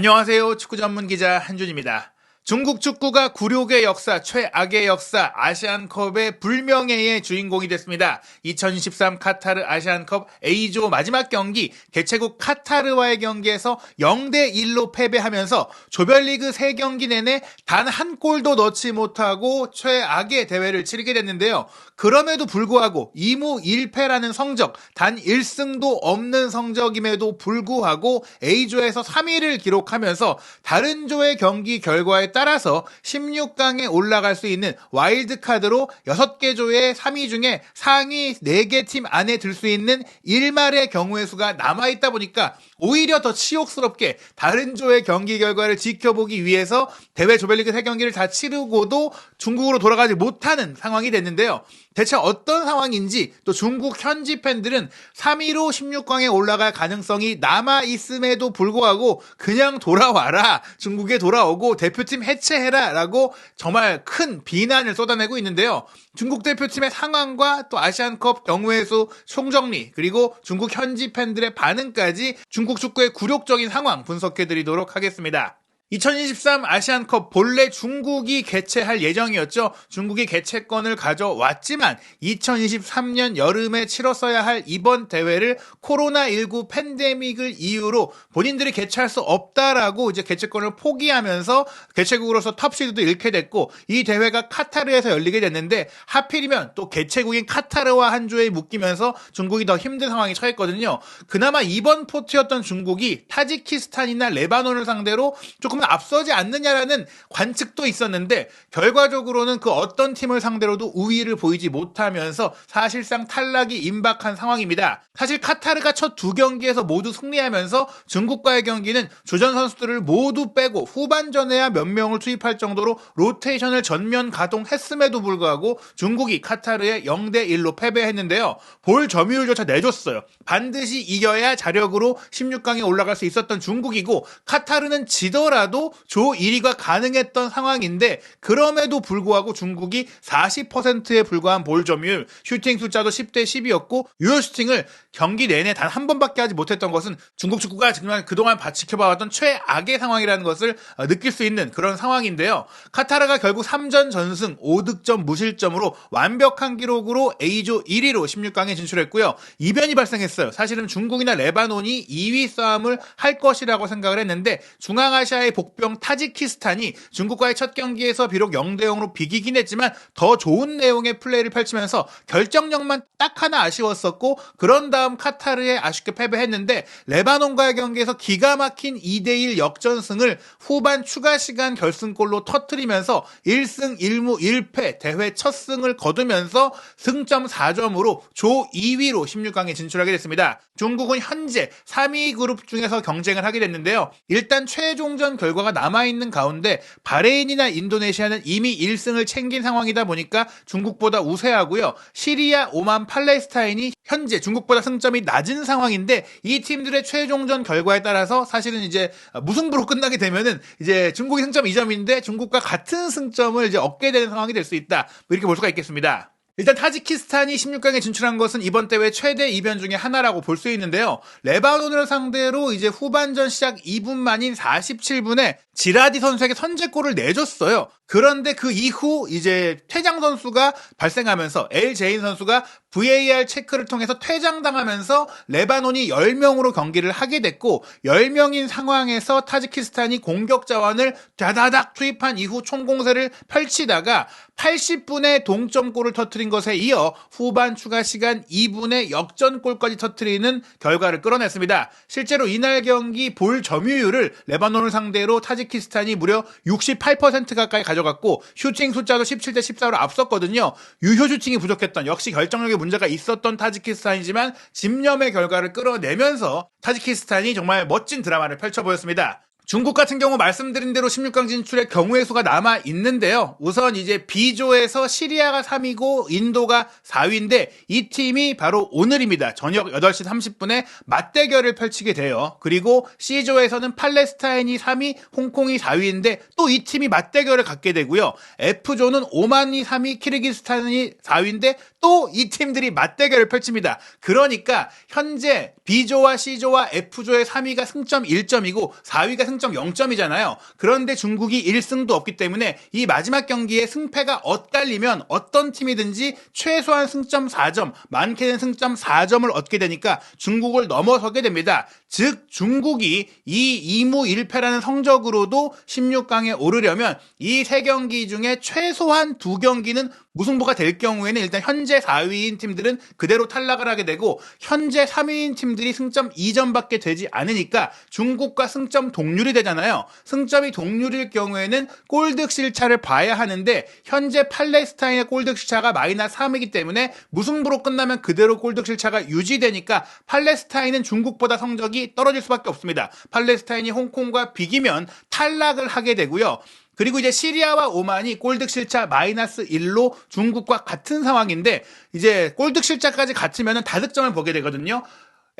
안녕하세요. 축구 전문 기자 한준입니다. 중국 축구가 굴욕의 역사, 최악의 역사, 아시안컵의 불명예의 주인공이 됐습니다. 2023 카타르 아시안컵 A조 마지막 경기, 개최국 카타르와의 경기에서 0대1로 패배하면서 조별리그 3경기 내내 단 한 골도 넣지 못하고 최악의 대회를 치르게 됐는데요. 그럼에도 불구하고 2무 1패라는 성적, 단 1승도 없는 성적임에도 불구하고 A조에서 3위를 기록하면서 다른 조의 경기 결과에 따라서 16강에 올라갈 수 있는 와일드카드로 6개 조의 3위 중에 상위 4개 팀 안에 들 수 있는 1말의 경우의 수가 남아있다 보니까 오히려 더 치욕스럽게 다른 조의 경기 결과를 지켜보기 위해서 대회 조별리그 3경기를 다 치르고도 중국으로 돌아가지 못하는 상황이 됐는데요. 대체 어떤 상황인지, 또 중국 현지 팬들은 3위로 16강에 올라갈 가능성이 남아있음에도 불구하고 그냥 돌아와라, 중국에 돌아오고 대표팀 해체해라 라고 정말 큰 비난을 쏟아내고 있는데요. 중국 대표팀의 상황과 또 아시안컵 경우의 수 총정리, 그리고 중국 현지 팬들의 반응까지 중국 축구의 굴욕적인 상황 분석해드리도록 하겠습니다. 2023 아시안컵 본래 중국이 개최할 예정이었죠. 중국이 개최권을 가져왔지만 2023년 여름에 치렀어야 할 이번 대회를 코로나19 팬데믹을 이유로 본인들이 개최할 수 없다라고 이제 개최권을 포기하면서 개최국으로서 톱시드도 잃게 됐고, 이 대회가 카타르에서 열리게 됐는데 하필이면 또 개최국인 카타르와 한 조에 묶이면서 중국이 더 힘든 상황에 처했거든요. 그나마 이번 포트였던 중국이 타지키스탄이나 레바논을 상대로 조금 앞서지 않느냐라는 관측도 있었는데 결과적으로는 그 어떤 팀을 상대로도 우위를 보이지 못하면서 사실상 탈락이 임박한 상황입니다. 사실 카타르가 첫 2경기에서 모두 승리하면서 중국과의 경기는 주전 선수들을 모두 빼고 후반전에야 몇 명을 투입할 정도로 로테이션을 전면 가동했음에도 불구하고 중국이 카타르에 0대1로 패배했는데요. 볼 점유율조차 내줬어요. 반드시 이겨야 자력으로 16강에 올라갈 수 있었던 중국이고, 카타르는 지더라도 조 1위가 가능했던 상황인데 그럼에도 불구하고 중국이 40%에 불과한 볼 점유율, 슈팅 숫자도 10대 10이었고 유효 슈팅을 경기 내내 단 한 번밖에 하지 못했던 것은 중국 축구가 정말 그동안 지켜봐왔던 최악의 상황이라는 것을 느낄 수 있는 그런 상황인데요. 카타르가 결국 3전 전승 5득점 무실점으로 완벽한 기록으로 A조 1위로 16강에 진출했고요. 이변이 발생했어요. 사실은 중국이나 레바논이 2위 싸움을 할 것이라고 생각을 했는데 중앙아시아의 복병 타지키스탄이 중국과의 첫 경기에서 비록 0대0으로 비기긴 했지만 더 좋은 내용의 플레이를 펼치면서 결정력만 딱 하나 아쉬웠었고, 그런 다음 카타르에 아쉽게 패배했는데 레바논과의 경기에서 기가 막힌 2대1 역전승을 후반 추가 시간 결승골로 터뜨리면서 1승 1무 1패 대회 첫 승을 거두면서 승점 4점으로 조 2위로 16강에 진출하게 됐습니다. 중국은 현재 3위 그룹 중에서 경쟁을 하게 됐는데요. 일단 최종전 결과가 남아있는 가운데 바레인이나 인도네시아는 이미 1승을 챙긴 상황이다 보니까 중국보다 우세하고요. 시리아, 오만, 팔레스타인이 현재 중국보다 승점이 낮은 상황인데 이 팀들의 최종전 결과에 따라서 사실은 이제 무승부로 끝나게 되면은 이제 중국이 승점 2점인데 중국과 같은 승점을 이제 얻게 되는 상황이 될 수 있다, 이렇게 볼 수가 있겠습니다. 일단 타지키스탄이 16강에 진출한 것은 이번 대회 최대 이변 중에 하나라고 볼 수 있는데요. 레바논을 상대로 이제 후반전 시작 2분 만인 47분에 지라디 선수에게 선제골을 내줬어요. 그런데 그 이후 이제 퇴장 선수가 발생하면서 엘제인 선수가 VAR 체크를 통해서 퇴장당하면서 레바논이 10명으로 경기를 하게 됐고, 10명인 상황에서 타지키스탄이 공격 자원을 다다닥 투입한 이후 총공세를 펼치다가 80분에 동점골을 터뜨린 것에 이어 후반 추가 시간 2분에 역전골까지 터뜨리는 결과를 끌어냈습니다. 실제로 이날 경기 볼 점유율을 레바논을 상대로 타지키스탄이 무려 68% 가까이 가져갔고 슈팅 숫자도 17대 14로 앞섰거든요. 유효 슈팅이 부족했던, 역시 결정력에 문제가 있었던 타지키스탄이지만 집념의 결과를 끌어내면서 타지키스탄이 정말 멋진 드라마를 펼쳐보였습니다. 중국 같은 경우 말씀드린 대로 16강 진출의 경우의 수가 남아 있는데요. 우선 이제 B조에서 시리아가 3위고 인도가 4위인데 이 팀이 바로 오늘입니다. 저녁 8시 30분에 맞대결을 펼치게 돼요. 그리고 C조에서는 팔레스타인이 3위, 홍콩이 4위인데 또 이 팀이 맞대결을 갖게 되고요. F조는 오만이 3위, 키르기스탄이 4위인데 또 이 팀들이 맞대결을 펼칩니다. 그러니까 현재 B조와 C조와 F조의 3위가 승점 1점이고 4위가 승점 승점 0점이잖아요. 그런데 중국이 1승도 없기 때문에 이 마지막 경기에 승패가 엇갈리면 어떤 팀이든지 최소한 승점 4점, 많게는 승점 4점을 얻게 되니까 중국을 넘어서게 됩니다. 즉 중국이 이 2무 1패라는 성적으로도 16강에 오르려면 이 3경기 중에 최소한 2경기는 무승부가 될 경우에는 일단 현재 4위인 팀들은 그대로 탈락을 하게 되고 현재 3위인 팀들이 승점 2점밖에 되지 않으니까 중국과 승점 동률이 되잖아요. 승점이 동률일 경우에는 골득실차를 봐야 하는데 현재 팔레스타인의 골득실차가 마이너스 3이기 때문에 무승부로 끝나면 그대로 골득실차가 유지되니까 팔레스타인은 중국보다 성적이 떨어질 수밖에 없습니다. 팔레스타인이 홍콩과 비기면 탈락을 하게 되고요. 그리고 이제 시리아와 오만이 골득실차 마이너스 1로 중국과 같은 상황인데 이제 골득실차까지 같으면 다득점을 보게 되거든요.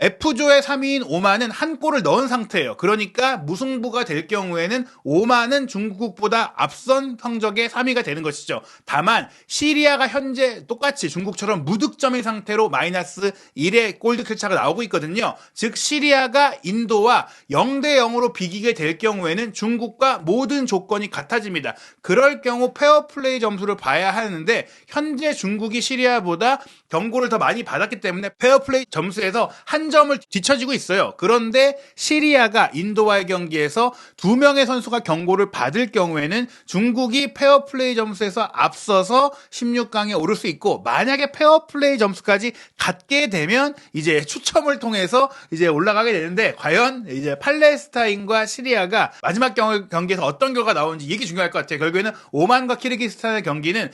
F조의 3위인 오만은 한 골을 넣은 상태예요. 그러니까 무승부가 될 경우에는 오만은 중국보다 앞선 성적의 3위가 되는 것이죠. 다만 시리아가 현재 똑같이 중국처럼 무득점인 상태로 마이너스 1의 골득실차가 나오고 있거든요. 즉 시리아가 인도와 0대 0으로 비기게 될 경우에는 중국과 모든 조건이 같아집니다. 그럴 경우 페어플레이 점수를 봐야 하는데 현재 중국이 시리아보다 경고를 더 많이 받았기 때문에 페어플레이 점수에서 한 점을 뒤처지고 있어요. 그런데 시리아가 인도와의 경기에서 2명의 선수가 경고를 받을 경우에는 중국이 페어플레이 점수에서 앞서서 16강에 오를 수 있고 만약에 페어플레이 점수까지 같게 되면 이제 추첨을 통해서 이제 올라가게 되는데 과연 이제 팔레스타인과 시리아가 마지막 경기에서 어떤 결과가 나오는지 이게 중요할 것 같아요. 결국에는 오만과 키르기스탄의 경기는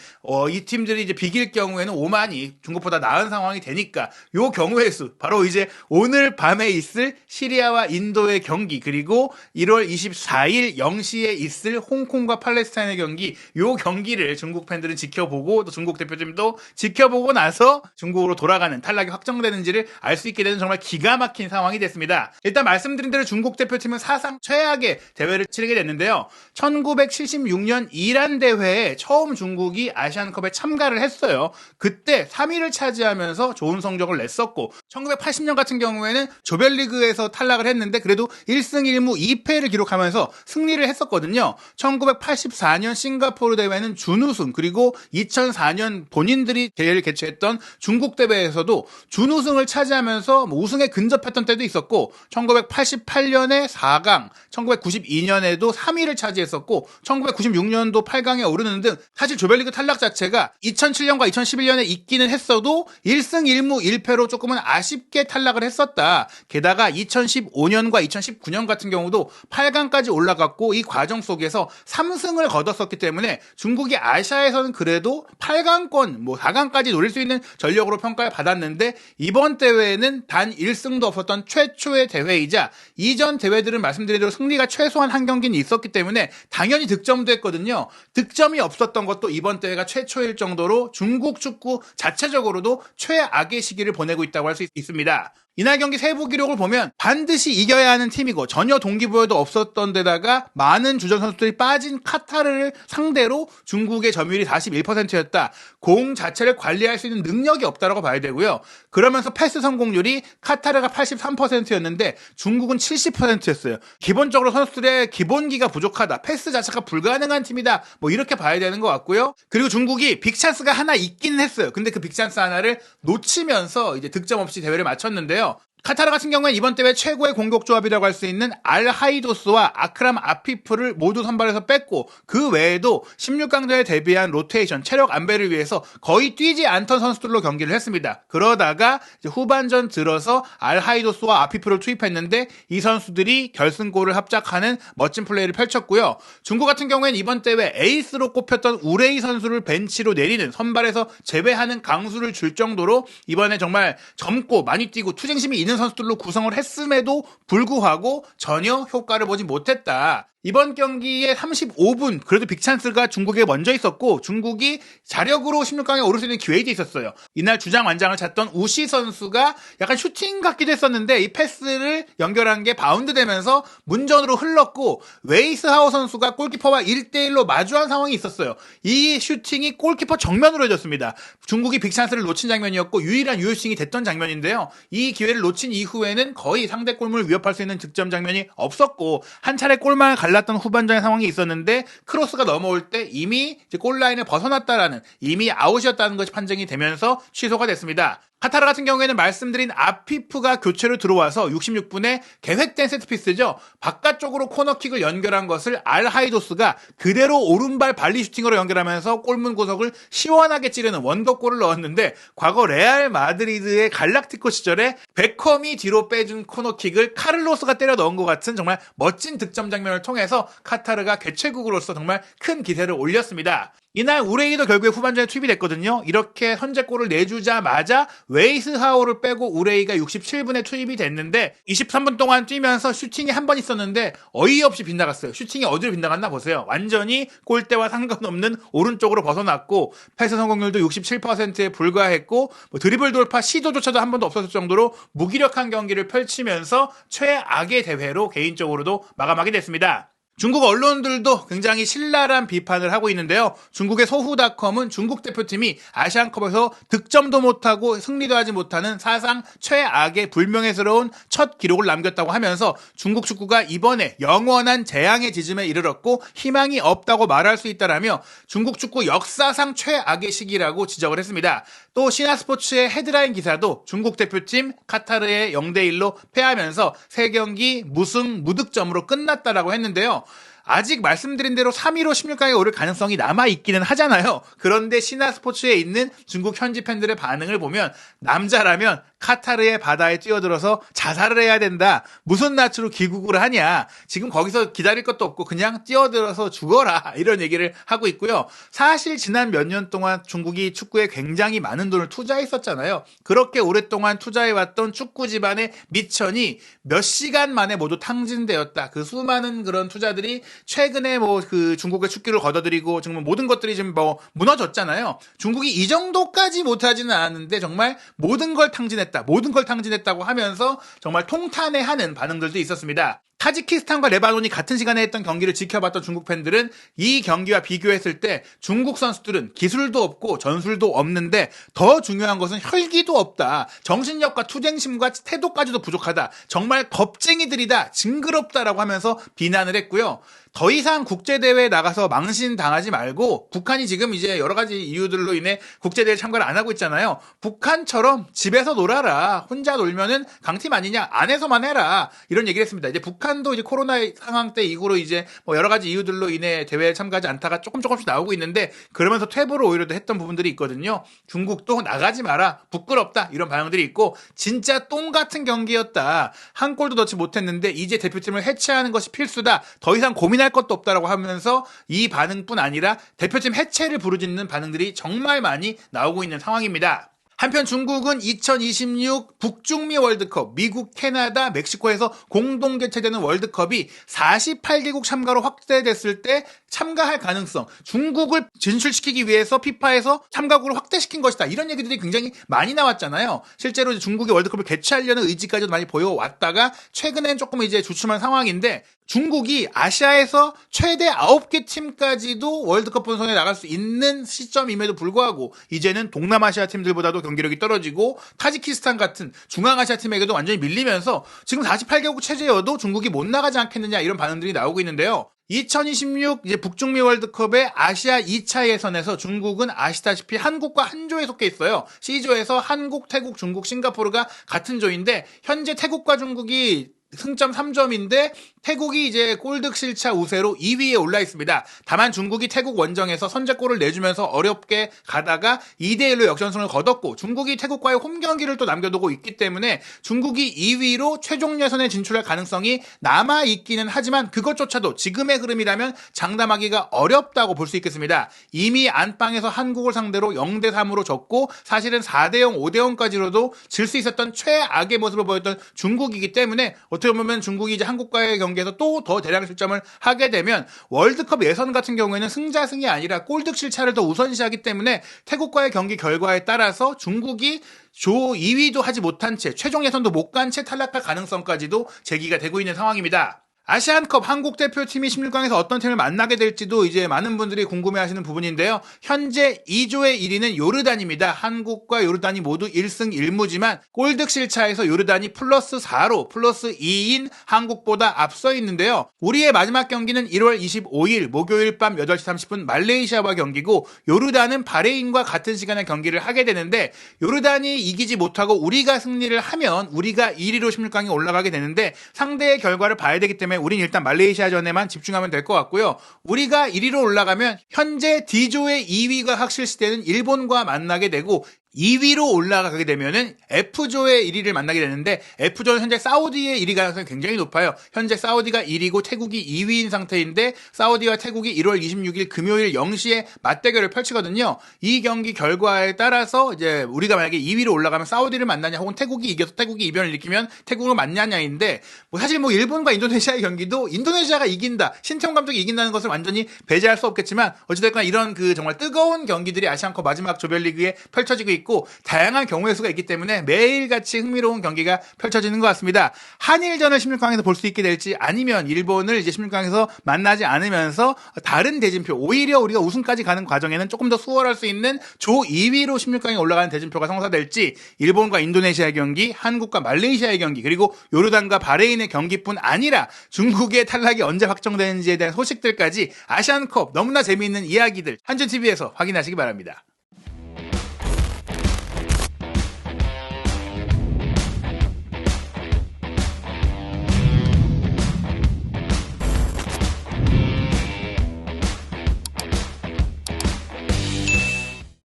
이 팀들이 이제 비길 경우에는 오만이 중국보다 나은 상황이 되니까 요 경우의 수 바로 이제 오늘 밤에 있을 시리아와 인도의 경기 그리고 1월 24일 0시에 있을 홍콩과 팔레스타인의 경기 요 경기를 중국 팬들은 지켜보고 또 중국 대표팀도 지켜보고 나서 중국으로 돌아가는 탈락이 확정되는지를 알 수 있게 되는 정말 기가 막힌 상황이 됐습니다. 일단 말씀드린 대로 중국 대표팀은 사상 최악의 대회를 치르게 됐는데요. 1976년 이란 대회에 처음 중국이 아시안컵에 참가를 했어요. 그때 3위를 차지하면서 좋은 성적을 냈었고 1980년 같은 경우에는 조별리그에서 탈락을 했는데 그래도 1승 1무 2패를 기록하면서 승리를 했었거든요. 1984년 싱가포르 대회는 준우승 그리고 2004년 본인들이 대회를 개최했던 중국 대회에서도 준우승을 차지하면서 우승에 근접했던 때도 있었고 1988년에 4강, 1992년에도 3위를 차지했었고 1996년도 8강에 오르는 등 사실 조별리그 탈락 자체가 2007년과 2011년에 있기는 했어도 1승 1무 1패로 조금은 아쉽게 탈락을 했었다. 게다가 2015년과 2019년 같은 경우도 8강까지 올라갔고 이 과정 속에서 3승을 거뒀었기 때문에 중국이 아시아에서는 그래도 8강권, 4강까지 노릴 수 있는 전력으로 평가를 받았는데 이번 대회에는 단 1승도 없었던 최초의 대회이자 이전 대회들은 말씀드린 대로 승리가 최소한 한 경기는 있었기 때문에 당연히 득점도 했거든요. 득점이 없었던 것도 이번 대회가 최초일 정도로 중국 축구 자체적으로도 최악의 시기를 보내고 있다고 할 수 있습니다. 이날 경기 세부 기록을 보면 반드시 이겨야 하는 팀이고 전혀 동기부여도 없었던 데다가 많은 주전 선수들이 빠진 카타르를 상대로 중국의 점유율이 41%였다. 공 자체를 관리할 수 있는 능력이 없다라고 봐야 되고요. 그러면서 패스 성공률이 카타르가 83%였는데 중국은 70%였어요. 기본적으로 선수들의 기본기가 부족하다. 패스 자체가 불가능한 팀이다. 이렇게 봐야 되는 것 같고요. 그리고 중국이 빅찬스가 하나 있긴 했어요. 근데 그 빅찬스 하나를 놓치면서 이제 득점 없이 대회를 마쳤는데요. 카타르 같은 경우는 이번 대회 최고의 공격 조합이라고 할 수 있는 알하이도스와 아크람 아피프를 모두 선발해서 뺐고 그 외에도 16강전에 대비한 로테이션, 체력 안배를 위해서 거의 뛰지 않던 선수들로 경기를 했습니다. 그러다가 이제 후반전 들어서 알하이도스와 아피프를 투입했는데 이 선수들이 결승골을 합작하는 멋진 플레이를 펼쳤고요. 중국 같은 경우에는 이번 대회 에이스로 꼽혔던 우레이 선수를 벤치로 내리는 선발에서 제외하는 강수를 줄 정도로 이번에 정말 젊고 많이 뛰고 투쟁심이 있는 선수들로 구성을 했음에도 불구하고 전혀 효과를 보지 못했다. 이번 경기에 35분 그래도 빅찬스가 중국에 먼저 있었고 중국이 자력으로 16강에 오를 수 있는 기회도 있었어요. 이날 주장 완장을 찾던 우시 선수가 약간 슈팅 같기도 했었는데 이 패스를 연결한 게 바운드 되면서 문전으로 흘렀고 웨이스하우 선수가 골키퍼와 1대1로 마주한 상황이 있었어요. 이 슈팅이 골키퍼 정면으로 해졌습니다. 중국이 빅찬스를 놓친 장면이었고 유일한 유효슈팅이 됐던 장면인데요. 이 기회를 놓친 이후에는 거의 상대 골문을 위협할 수 있는 득점 장면이 없었고 한 차례 골망을 갈랐던 후반전의 상황이 있었는데 크로스가 넘어올 때 이미 이제 골라인을 벗어났다라는 이미 아웃이었다는 것이 판정이 되면서 취소가 됐습니다. 카타르 같은 경우에는 말씀드린 아피프가 교체로 들어와서 66분에 계획된 세트피스죠. 바깥쪽으로 코너킥을 연결한 것을 알하이도스가 그대로 오른발 발리 슈팅으로 연결하면서 골문 구석을 시원하게 찌르는 원더골을 넣었는데 과거 레알 마드리드의 갈락티코 시절에 베컴이 뒤로 빼준 코너킥을 카를로스가 때려 넣은 것 같은 정말 멋진 득점 장면을 통해서 카타르가 개최국으로서 정말 큰 기세를 올렸습니다. 이날 우레이도 결국에 후반전에 투입이 됐거든요. 이렇게 선제골을 내주자마자 웨이스하우를 빼고 우레이가 67분에 투입이 됐는데 23분 동안 뛰면서 슈팅이 한 번 있었는데 어이없이 빗나갔어요. 슈팅이 어디로 빗나갔나 보세요. 완전히 골대와 상관없는 오른쪽으로 벗어났고 패스 성공률도 67%에 불과했고 드리블 돌파 시도조차도 한 번도 없었을 정도로 무기력한 경기를 펼치면서 최악의 대회로 개인적으로도 마감하게 됐습니다. 중국 언론들도 굉장히 신랄한 비판을 하고 있는데요. 중국의 소후닷컴은 중국 대표팀이 아시안컵에서 득점도 못하고 승리도 하지 못하는 사상 최악의 불명예스러운 첫 기록을 남겼다고 하면서 중국 축구가 이번에 영원한 재앙의 지점에 이르렀고 희망이 없다고 말할 수 있다라며 중국 축구 역사상 최악의 시기라고 지적을 했습니다. 또 신화스포츠의 헤드라인 기사도 중국 대표팀 카타르에 0대1로 패하면서 3경기 무승 무득점으로 끝났다라고 했는데요. 아직 말씀드린 대로 3위로 16강에 오를 가능성이 남아있기는 하잖아요. 그런데 신화스포츠에 있는 중국 현지 팬들의 반응을 보면 남자라면 카타르의 바다에 뛰어들어서 자살을 해야 된다. 무슨 낯으로 귀국을 하냐. 지금 거기서 기다릴 것도 없고 그냥 뛰어들어서 죽어라. 이런 얘기를 하고 있고요. 사실 지난 몇 년 동안 중국이 축구에 굉장히 많은 돈을 투자했었잖아요. 그렇게 오랫동안 투자해왔던 축구 집안의 미천이 몇 시간 만에 모두 탕진되었다. 그 수많은 그런 투자들이 최근에 그 중국의 축구를 걷어들이고 정말 모든 것들이 지금 무너졌잖아요. 중국이 이 정도까지 못하지는 않았는데 정말 모든 걸 탕진했다고 하면서 정말 통탄해하는 반응들도 있었습니다. 타지키스탄과 레바논이 같은 시간에 했던 경기를 지켜봤던 중국 팬들은 이 경기와 비교했을 때 중국 선수들은 기술도 없고 전술도 없는데 더 중요한 것은 혈기도 없다. 정신력과 투쟁심과 태도까지도 부족하다. 정말 겁쟁이들이다. 징그럽다라고 하면서 비난을 했고요. 더 이상 국제대회에 나가서 망신당하지 말고 북한이 지금 이제 여러 가지 이유들로 인해 국제대회 참가를 안 하고 있잖아요. 북한처럼 집에서 놀아라. 혼자 놀면은 강팀 아니냐. 안에서만 해라. 이런 얘기를 했습니다. 이제 북한도 이제 코로나 상황 때 이후로 이제 여러 가지 이유들로 인해 대회에 참가하지 않다가 조금씩 나오고 있는데 그러면서 퇴보를 오히려 했던 부분들이 있거든요. 중국도 나가지 마라. 부끄럽다. 이런 반응들이 있고 진짜 똥 같은 경기였다. 한 골도 넣지 못했는데 이제 대표팀을 해체하는 것이 필수다. 더 이상 고민할 것도 없다라고 하면서 이 반응뿐 아니라 대표팀 해체를 부르짖는 반응들이 정말 많이 나오고 있는 상황입니다. 한편 중국은 2026 북중미 월드컵, 미국, 캐나다, 멕시코에서 공동 개최되는 월드컵이 48개국 참가로 확대됐을 때 참가할 가능성, 중국을 진출시키기 위해서 피파에서 참가국을 확대시킨 것이다. 이런 얘기들이 굉장히 많이 나왔잖아요. 실제로 중국이 월드컵을 개최하려는 의지까지도 많이 보여왔다가 최근엔 조금 이제 주춤한 상황인데 중국이 아시아에서 최대 9개 팀까지도 월드컵 본선에 나갈 수 있는 시점임에도 불구하고 이제는 동남아시아 팀들보다도 경기력이 떨어지고 타지키스탄 같은 중앙아시아 팀에게도 완전히 밀리면서 지금 48개국 체제여도 중국이 못 나가지 않겠느냐 이런 반응들이 나오고 있는데요. 2026 이제 북중미 월드컵의 아시아 2차 예선에서 중국은 아시다시피 한국과 한 조에 속해 있어요. C조에서 한국, 태국, 중국, 싱가포르가 같은 조인데 현재 태국과 중국이 승점 3점인데 태국이 이제 골득 실차 우세로 2위에 올라 있습니다. 다만 중국이 태국 원정에서 선제골을 내주면서 어렵게 가다가 2대1로 역전승을 거뒀고 중국이 태국과의 홈 경기를 또 남겨두고 있기 때문에 중국이 2위로 최종 예선에 진출할 가능성이 남아있기는 하지만 그것조차도 지금의 흐름이라면 장담하기가 어렵다고 볼 수 있겠습니다. 이미 안방에서 한국을 상대로 0대3으로 졌고 사실은 4대0, 5대0까지로도 질 수 있었던 최악의 모습을 보였던 중국이기 때문에 어떻게 보면 중국이 이제 한국과의 경기 경기에서 또 더 대량 실점을 하게 되면 월드컵 예선 같은 경우에는 승자승이 아니라 골득 실차를 더 우선시하기 때문에 태국과의 경기 결과에 따라서 중국이 조 2위도 하지 못한 채 최종 예선도 못 간 채 탈락할 가능성까지도 제기가 되고 있는 상황입니다. 아시안컵 한국 대표팀이 16강에서 어떤 팀을 만나게 될지도 이제 많은 분들이 궁금해하시는 부분인데요. 현재 2조의 1위는 요르단입니다. 한국과 요르단이 모두 1승 1무지만 골득 실차에서 요르단이 플러스 4로 플러스 2인 한국보다 앞서 있는데요. 우리의 마지막 경기는 1월 25일 목요일 밤 8시 30분 말레이시아와 경기고 요르단은 바레인과 같은 시간에 경기를 하게 되는데 요르단이 이기지 못하고 우리가 승리를 하면 우리가 1위로 16강에 올라가게 되는데 상대의 결과를 봐야 되기 때문에 우린 일단 말레이시아전에만 집중하면 될 것 같고요. 우리가 1위로 올라가면 현재 D조의 2위가 확실시되는 일본과 만나게 되고 2위로 올라가게 되면은 F조의 1위를 만나게 되는데 F조는 현재 사우디의 1위 가능성이 굉장히 높아요. 현재 사우디가 1위고 태국이 2위인 상태인데 사우디와 태국이 1월 26일 금요일 0시에 맞대결을 펼치거든요. 이 경기 결과에 따라서 이제 우리가 만약에 2위로 올라가면 사우디를 만나냐 혹은 태국이 이겨서 태국이 이변을 일으키면 태국을 만나냐인데 사실 일본과 인도네시아의 경기도 인도네시아가 이긴다, 신태용 감독이 이긴다는 것을 완전히 배제할 수 없겠지만 어찌됐거나 이런 정말 뜨거운 경기들이 아시안컵 마지막 조별리그에 펼쳐지고 있고 다양한 경우의 수가 있기 때문에 매일같이 흥미로운 경기가 펼쳐지는 것 같습니다. 한일전을 16강에서 볼 수 있게 될지 아니면 일본을 이제 16강에서 만나지 않으면서 다른 대진표 오히려 우리가 우승까지 가는 과정에는 조금 더 수월할 수 있는 조 2위로 16강에 올라가는 대진표가 성사될지 일본과 인도네시아의 경기, 한국과 말레이시아의 경기 그리고 요르단과 바레인의 경기뿐 아니라 중국의 탈락이 언제 확정되는지에 대한 소식들까지 아시안컵 너무나 재미있는 이야기들 한준TV에서 확인하시기 바랍니다.